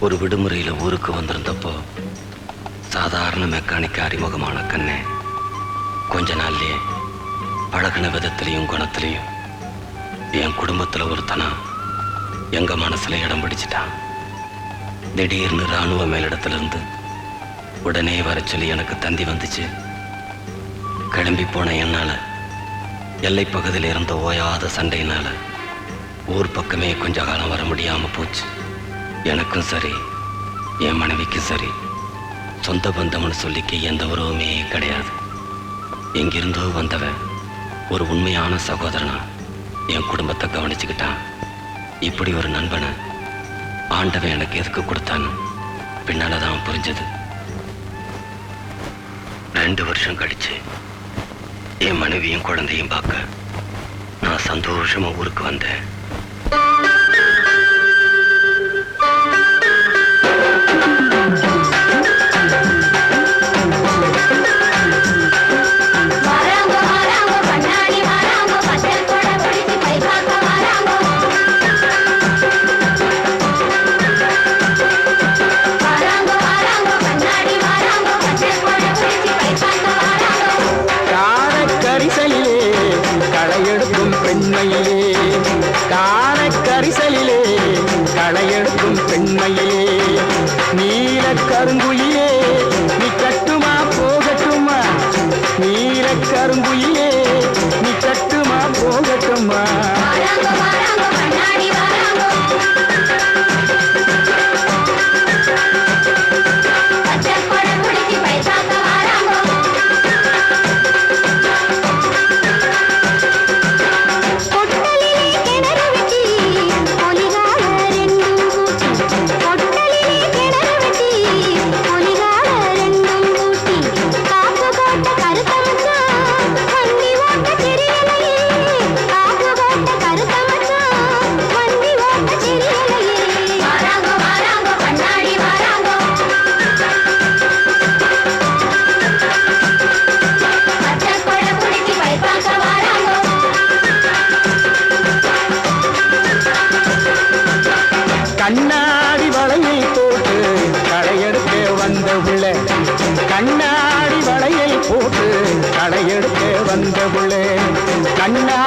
ஒரு விடுமுறையில ஊருக்கு வந்திருந்தப்போ சாதாரண மெக்கானிக்க அறிமுகமான கண்ணே கொஞ்ச நாள்லயே பழகின விதத்திலையும் குணத்திலையும் என் குடும்பத்துல ஒருத்தனா எங்க மனசுல இடம் பிடிச்சிட்டான். திடீர்னு ராணுவ மேலிடத்துல இருந்து உடனே வர சொல்லி எனக்கு தந்தி வந்துச்சு. கிளம்பி போன என்னால எல்லை பகுதியில் இருந்த ஓயாத சண்டையினால ஊர் பக்கமே கொஞ்ச காலம் வர முடியாம போச்சு. எனக்கும் சரி என் மனைவிக்கும் சரி சொந்த பந்தம்னு சொல்லிக்க எந்த உறவுமே கிடையாது. எங்கிருந்தோ வந்தவன் ஒரு உண்மையான சகோதரனா என் குடும்பத்தை கவனிச்சுக்கிட்டான். இப்படி ஒரு நண்பனை ஆண்டவன் எனக்கு எதுக்கு கொடுத்தான்னு பின்னாலதான் புரிஞ்சது. 2 வருஷம் கழிச்சு என் மனைவியும் குழந்தையும் பார்க்க நான் சந்தோஷமா ஊருக்கு வந்தேன். கரிசலிலே களையெடுக்கும் பெண்மையிலே நீல கருங்குயிலே நீ கட்டுமா போகட்டுமா, நீல கருங்குயிலே நீ கட்டுமா போகட்டுமா. கண்ணாடி வளையில் போட்டு களையெடுக்க வந்த புள்ள, கண்ணாடி வளையில் போட்டு களையெடுக்க வந்த புள்ள, கண்ணா